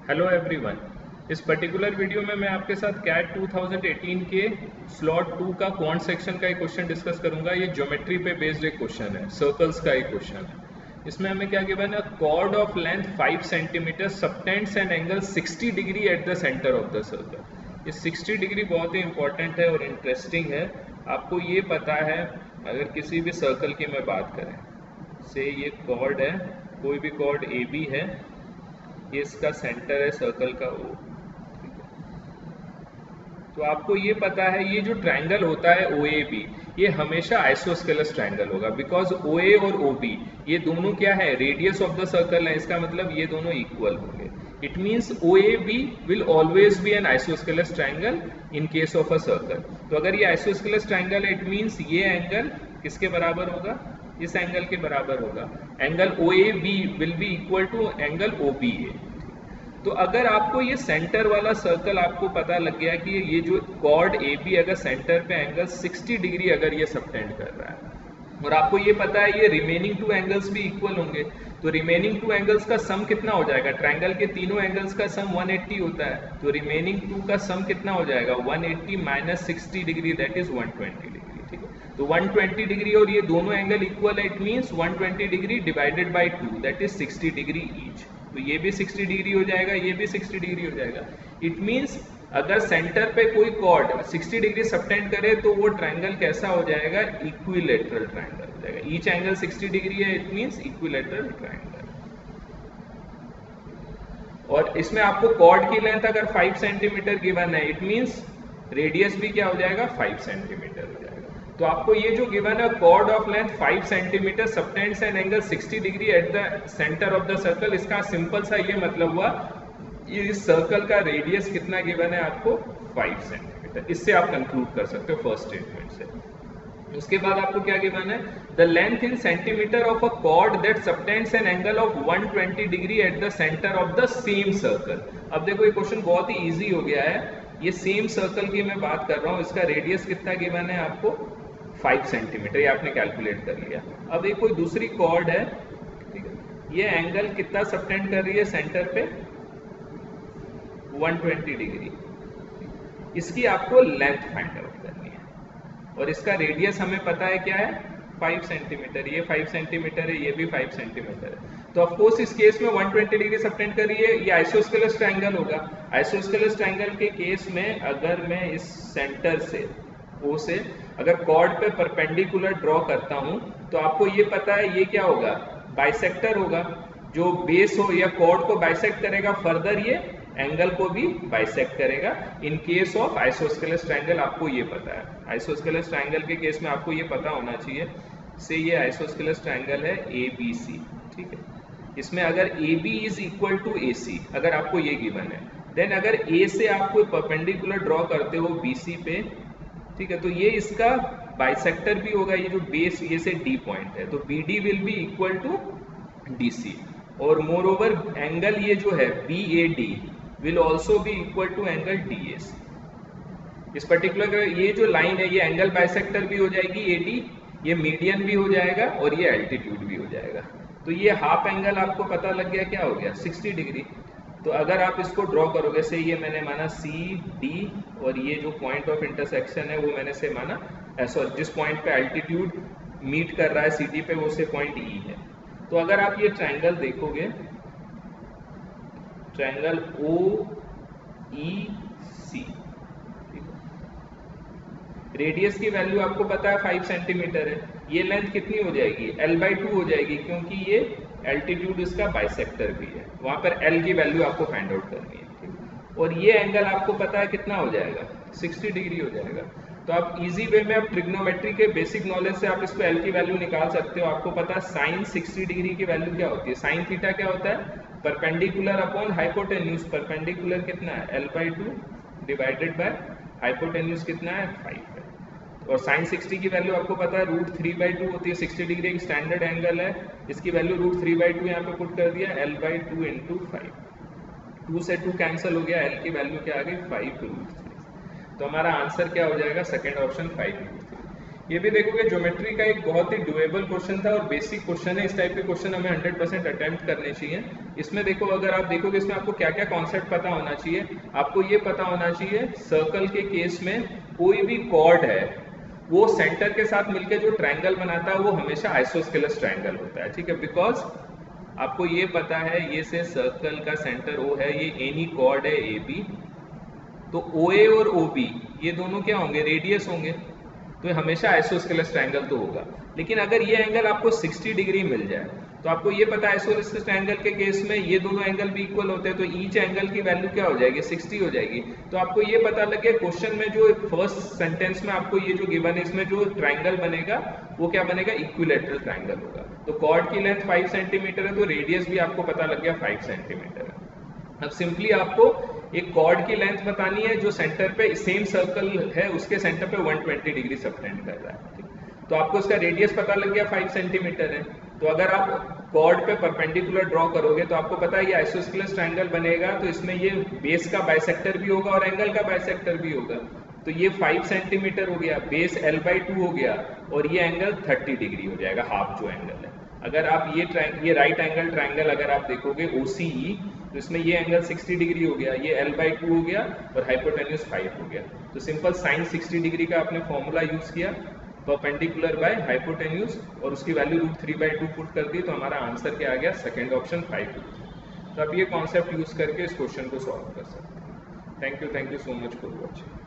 Hello everyone. इस particular video में मैं आपके साथ कैट 2018 के स्लॉट 2 का क्वांट सेक्शन का एक क्वेश्चन डिस्कस करूंगा। ये ज्योमेट्री पे बेस्ड एक क्वेश्चन है, सर्कल्स का एक क्वेश्चन है। इसमें हमें क्या गिवन है, chord of length 5 centimetre subtends and angle 60 degree at the centre of the circle. ये 60 डिग्री बहुत ही इंपॉर्टेंट है और इंटरेस्टिंग है। आपको ये पता है, अगर किसी भी सर्कल की मैं बात करें, से ये कॉर्ड है, कोई भी कॉर्ड ए बी है, ये इसका सेंटर है सर्कल का ओ। तो आपको ये पता है, ये जो ट्रायंगल होता है ओ ए बी, ये हमेशा आइसोस्केलस ट्रायंगल होगा, बिकॉज ओ ए और ओ बी ये दोनों क्या है, रेडियस ऑफ द सर्कल है। इसका मतलब ये दोनों इक्वल होंगे। It means O A B will always be an isosceles triangle in case of a circle. तो अगर ये आइसोस्केलस ट्रायंगल है, इट मीन्स ये एंगल किसके बराबर होगा, इस एंगल के बराबर होगा। Angle O A B will be equal to angle O B A. तो अगर आपको ये सेंटर वाला सर्कल आपको पता लग गया कि ये जो कॉर्ड ए बी अगर सेंटर पे एंगल 60 डिग्री अगर ये सबटेंड कर रहा है, और आपको ये पता है ये रिमेनिंग टू एंगल्स भी इक्वल होंगे, तो रिमेनिंग टू एंगल्स का सम कितना हो जाएगा, ट्रायंगल के तीनों एंगल्स का सम 180 होता है, तो रिमेनिंग टू का सम कितना हो जाएगा, 180 minus 60 degree, that is 120 degree. ठीक है, तो 120 डिग्री और ये दोनों एंगल इक्वल है, it means 120 degree divided by 2, that is 60 degree each. तो ये भी 60 डिग्री हो जाएगा, ये भी 60 डिग्री हो जाएगा। इट मीन्स अगर सेंटर पे कोई कॉर्ड 60 डिग्री सबटेंड करे तो वो ट्रायंगल कैसा हो जाएगा, इक्विलेटरल ट्रायंगल हो जाएगा। ईच एंगल 60 डिग्री है, इट मीन्स इक्विलेटरल ट्रायंगल। और इसमें आपको कॉर्ड की लेंथ अगर 5 सेंटीमीटर गिवन है, इट मीन्स रेडियस भी क्या हो जाएगा, 5 सेंटीमीटर हो जाएगा। तो आपको ये जो गिवन है, chord of length 5 centimetre subtends an angle 60 degree at the centre of the circle, इसका सिंपल सा ये मतलब हुआ, ये इस सर्कल का रेडियस कितना गिवन है आपको, 5 सेंटीमीटर। इससे आप कंक्लूड कर सकते हो फर्स्ट स्टेटमेंट से। उसके बाद आपको क्या गिवन है, the length in centimetre of a cord that subtends an angle of 120 degree at the centre of the same circle. अब देखो ये क्वेश्चन बहुत ही इजी हो गया है। ये सेम सर्कल की मैं बात कर रहा हूँ, इसका रेडियस कितना गिवन है आपको, 5 सेंटीमीटर, ये आपने कैलकुलेट कर लिया। अब एक कोई दूसरी कॉर्ड है, ठीक है, ये एंगल कितना सबटेंड कर रही है सेंटर पे, 120 डिग्री। इसकी आपको लेंथ फाइंड आउट करनी है, और इसका रेडियस हमें पता है क्या है, 5 सेंटीमीटर। ये 5 सेंटीमीटर है, ये भी 5 सेंटीमीटर है। तो ऑफ कोर्स इस केस में 120 डिग्री सबटेंड कर रही है, ये आइसोस्केलस ट्रायंगल होगा। आइसोस्केलस ट्रायंगल के केस में अगर मैं इस सेंटर से ओ से अगर कॉर्ड पे परपेंडिकुलर ड्रॉ करता हूं, तो आपको ये पता है ये क्या होगा, बाइसेक्टर होगा। जो बेस हो या कॉर्ड को बाइसेक्ट करेगा, फर्दर ये एंगल को भी बाइसेक्ट करेगा। इन केस ऑफ आइसोस्केलस ट्रायंगल आपको ये पता है, आइसोस्केलस ट्रायंगल के केस में आपको ये पता होना चाहिए। से ये आइसोस्केलस ट्रायंगल है ए बी सी, ठीक है। इसमें अगर A B is equal to A C, अगर आपको ये गिवन है, देन अगर ए से आप कोई परपेंडिकुलर ड्रॉ करते हो बी सी पे, ठीक है, तो ये इसका बाइसेक्टर भी होगा। ये जो बेस ये से डी पॉइंट है, तो B D will be equal to D C. और मोर ओवर एंगल ये जो है B A D will also be equal to angle D A C. इस पर्टिकुलर ये जो लाइन है, ये एंगल बाइसेक्टर भी हो जाएगी ए डी, ये मीडियन भी हो जाएगा, और ये एल्टीट्यूड भी हो जाएगा। तो ये हाफ एंगल आपको पता लग गया, क्या हो गया, 60 डिग्री। तो अगर आप इसको ड्रॉ करोगे, से ये मैंने माना सी डी, और ये जो पॉइंट ऑफ इंटरसेक्शन है वो मैंने से माना, सॉरी, जिस पॉइंट पे एल्टीट्यूड मीट कर रहा है सी डी पे, वो से पॉइंट ई है। तो अगर आप ये ट्रायंगल देखोगे, ट्रायंगल ओ ई सी, रेडियस की वैल्यू आपको पता है 5 सेंटीमीटर है, ये लेंथ कितनी हो जाएगी, L/2 हो जाएगी, क्योंकि ये एल्टीट्यूड इसका बाइसेक्टर भी है, वहां पर L की वैल्यू आपको फाइंड आउट करनी है, ठीक। और ये एंगल आपको पता है कितना हो जाएगा, 60 डिग्री हो जाएगा। तो आप इजी वे में, आप ट्रिग्नोमेट्री के बेसिक नॉलेज से आप इसको L की वैल्यू निकाल सकते हो। आपको पता है साइन 60 डिग्री की वैल्यू क्या होती है, साइन थीटा क्या होता है, परपेंडिकुलर अपॉन हाइपोटेन्यूज। परपेंडिकुलर कितना है, L/2 डिवाइडेड बाय हाइपोटेन्यूज कितना है, 5 है। और साइन 60 की वैल्यू आपको पता है √3/2 होती है। 60 डिग्री एक स्टैंडर्ड एंगल है, इसकी वैल्यू √3/2 यहाँ पे पुट कर दिया, L/2 इंटू 5। 2 से 2 कैंसिल हो गया, L की वैल्यू क्या आ गई, 5√3। तो हमारा आंसर क्या हो जाएगा, सेकेंड ऑप्शन 5√3। ये भी देखोगे ज्योमेट्री का एक बहुत ही डुएबल क्वेश्चन था और बेसिक क्वेश्चन है। इस टाइप के क्वेश्चन हमें 100% अटेम्प्ट करने चाहिए। इसमें देखो, अगर आप देखोगे इसमें आपको क्या क्या कॉन्सेप्ट पता होना चाहिए। आपको ये पता होना चाहिए सर्कल के केस में कोई भी कॉर्ड है वो सेंटर के साथ मिलकर जो ट्रायंगल बनाता है वो हमेशा आइसोस्केलस ट्रायंगल होता है, ठीक है। बिकॉज आपको ये पता है ये से सर्कल का सेंटर ओ है, ये एनी कॉर्ड है ए बी, तो ओ ए और ओ बी ये दोनों क्या होंगे, रेडियस होंगे, तो ये हमेशा आइसोस्केलस ट्रायंगल तो होगा। लेकिन अगर ये एंगल आपको 60 डिग्री मिल जाए तो आपको ये पता है आइसोस्केलस ट्रायंगल के केस में ये दोनों एंगल भी इक्वल होते हैं, तो ईच एंगल की वैल्यू क्या हो जाएगी, 60 हो जाएगी। तो आपको ये पता लगे क्वेश्चन में जो फर्स्ट सेंटेंस में आपको ये जो गिवन है इसमें जो ट्रायंगल बनेगा वो क्या बनेगा, इक्विलैटरल ट्रायंगल होगा। तो कॉर्ड की लेंथ 5 सेंटीमीटर है तो रेडियस भी आपको पता लग गया 5 सेंटीमीटर है। अब सिंपली आपको एक कॉर्ड की लेंथ बतानी है जो सेंटर पे सेम सर्कल है उसके सेंटर पे 120 डिग्री सबटेंड कर रहा है, ठीक। तो आपको इसका रेडियस पता लग गया 5 सेंटीमीटर है। तो अगर आप कॉर्ड पे परपेंडिकुलर ड्रॉ करोगे तो आपको पता है ये आइसोस्केलस ट्रायंगल बनेगा, तो इसमें ये बेस का बाइसेक्टर भी होगा और एंगल का बाइसेक्टर भी होगा। तो ये 5 सेंटीमीटर हो गया, बेस L/2 हो गया और ये एंगल 30 डिग्री हो जाएगा, हाफ जो एंगल है। अगर आप ये राइट एंगल ट्रायंगल अगर आप देखोगे OCE, तो इसमें ये एंगल 60 डिग्री हो गया, ये L/2 हो गया और हाइपोटेन्यूज 5 हो गया। तो सिंपल साइन 60 डिग्री का आपने फॉर्मूला यूज किया, परपेंडिकुलर बाय हाइपोटेन्यूज, और उसकी वैल्यू √3/2 पुट कर दी, तो हमारा आंसर क्या आ गया, सेकंड ऑप्शन 5। तो आप ये कॉन्सेप्ट यूज करके इस क्वेश्चन को सॉल्व कर सकते हैं। Thank you so much for watching.